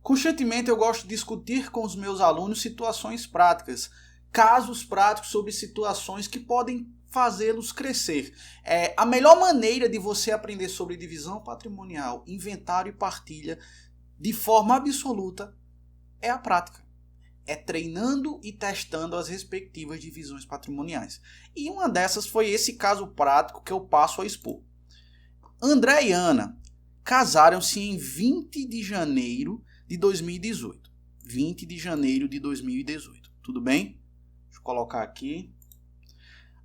Constantemente eu gosto de discutir com os meus alunos situações práticas, casos práticos sobre situações que podem fazê-los crescer. A melhor maneira de você aprender sobre divisão patrimonial, inventário e partilha de forma absoluta é a prática. É treinando e testando as respectivas divisões patrimoniais. E uma dessas foi esse caso prático que eu passo a expor. André e Ana casaram-se em 20 de janeiro de 2018. 20 de janeiro de 2018. Tudo bem? Deixa eu colocar aqui.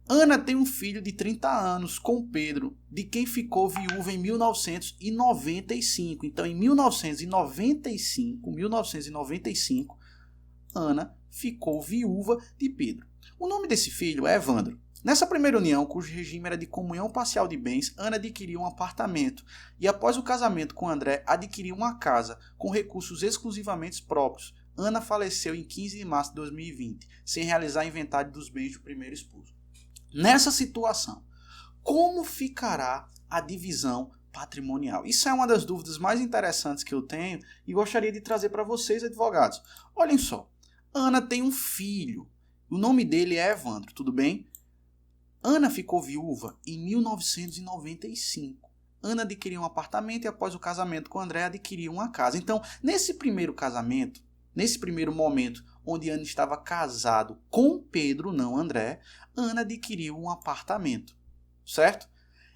Ana tem um filho de 30 anos com Pedro, de quem ficou viúva em 1995. Então, em 1995, Ana ficou viúva de Pedro. O nome desse filho é Evandro. Nessa primeira união, cujo regime era de comunhão parcial de bens, Ana adquiriu um apartamento e, após o casamento com André, adquiriu uma casa com recursos exclusivamente próprios. Ana faleceu em 15 de março de 2020, sem realizar inventário dos bens do primeiro esposo. Nessa situação, como ficará a divisão patrimonial? Isso é uma das dúvidas mais interessantes que eu tenho e gostaria de trazer para vocês, advogados. Olhem só, Ana tem um filho, o nome dele é Evandro, tudo bem? Ana ficou viúva em 1995. Ana adquiriu um apartamento e, após o casamento com André, adquiriu uma casa. Então, nesse primeiro casamento, nesse primeiro momento, onde Ana estava casado com Pedro, não André, Ana adquiriu um apartamento, certo?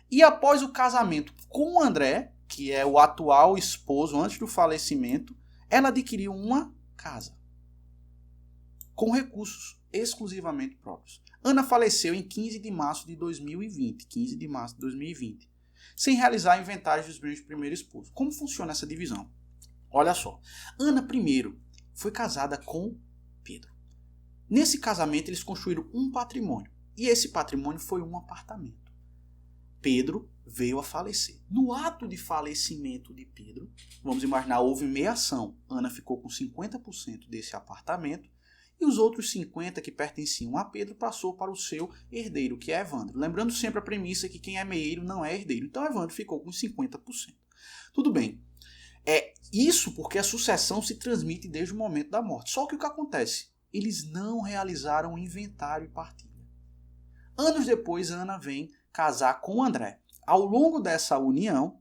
E após o casamento com André, que é o atual esposo antes do falecimento, ela adquiriu uma casa com recursos exclusivamente próprios. Ana faleceu em 15 de março de 2020, sem realizar inventários dos bens do primeiro esposo. Como funciona essa divisão? Olha só, Ana primeiro foi casada com Pedro. Nesse casamento eles construíram um patrimônio, e esse patrimônio foi um apartamento. Pedro veio a falecer. No ato de falecimento de Pedro, vamos imaginar, houve meiação. Ana ficou com 50% desse apartamento, e os outros 50% que pertenciam a Pedro passou para o seu herdeiro, que é Evandro. Lembrando sempre a premissa que quem é meieiro não é herdeiro. Então Evandro ficou com 50%. Tudo bem. Isso porque a sucessão se transmite desde o momento da morte. Só que o que acontece? Eles não realizaram o inventário e partilha. Anos depois, Ana vem casar com André. Ao longo dessa união,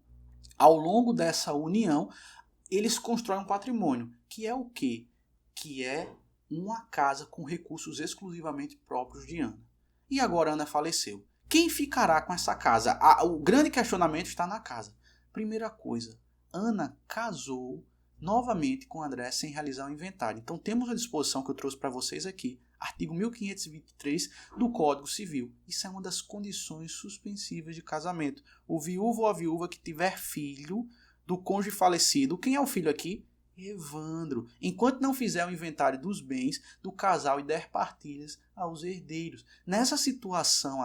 eles constroem um patrimônio, que é o quê? Que é uma casa com recursos exclusivamente próprios de Ana. E agora Ana faleceu. Quem ficará com essa casa? O grande questionamento está na casa. Primeira coisa, Ana casou novamente com André sem realizar o inventário. Então temos a disposição que eu trouxe para vocês aqui, artigo 1523 do Código Civil. Isso é uma das condições suspensivas de casamento. O viúvo ou a viúva que tiver filho do cônjuge falecido. Quem é o filho aqui? Evandro, enquanto não fizer o inventário dos bens do casal e der partilhas aos herdeiros. Nessa situação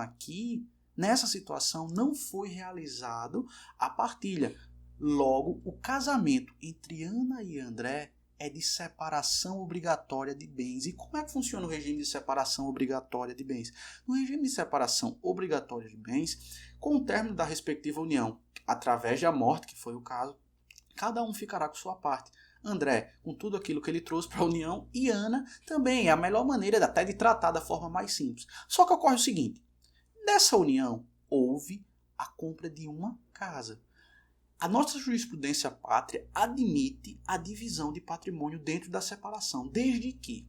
não foi realizado a partilha. Logo, o casamento entre Ana e André é de separação obrigatória de bens. E como é que funciona o regime de separação obrigatória de bens? No regime de separação obrigatória de bens, com o término da respectiva união, através da morte, que foi o caso, cada um ficará com sua parte. André, com tudo aquilo que ele trouxe para a união, e Ana também. É a melhor maneira até de tratar da forma mais simples. Só que ocorre o seguinte, nessa união houve a compra de uma casa. A nossa jurisprudência pátria admite a divisão de patrimônio dentro da separação, desde que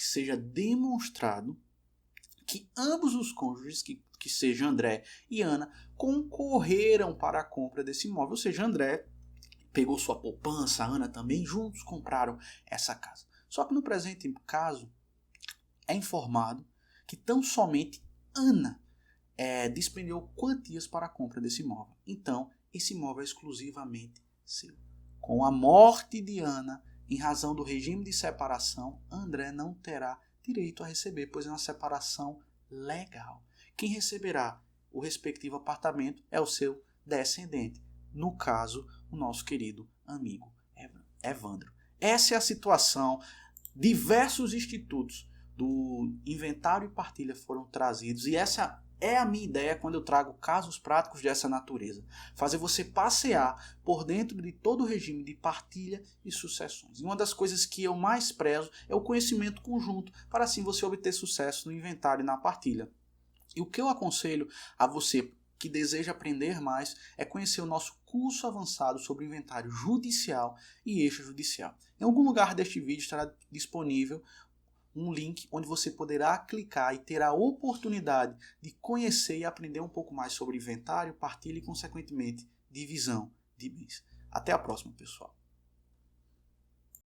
seja demonstrado que ambos os cônjuges, que seja André e Ana, concorreram para a compra desse imóvel. Ou seja, André pegou sua poupança, a Ana também, juntos compraram essa casa. Só que no presente caso, é informado que tão somente Ana despendeu quantias para a compra desse imóvel. Então, esse imóvel é exclusivamente seu. Com a morte de Ana, em razão do regime de separação, André não terá direito a receber, pois é uma separação legal. Quem receberá o respectivo apartamento é o seu descendente. No caso, o nosso querido amigo Evandro. Essa é a situação. Diversos institutos do inventário e partilha foram trazidos, e essa É a minha ideia quando eu trago casos práticos dessa natureza. Fazer você passear por dentro de todo o regime de partilha e sucessões. E uma das coisas que eu mais prezo é o conhecimento conjunto, para assim você obter sucesso no inventário e na partilha. E o que eu aconselho a você que deseja aprender mais é conhecer o nosso curso avançado sobre inventário judicial e extrajudicial. Em algum lugar deste vídeo estará disponível um link onde você poderá clicar e ter a oportunidade de conhecer e aprender um pouco mais sobre inventário, partilha e, consequentemente, divisão de bens. Até a próxima, pessoal.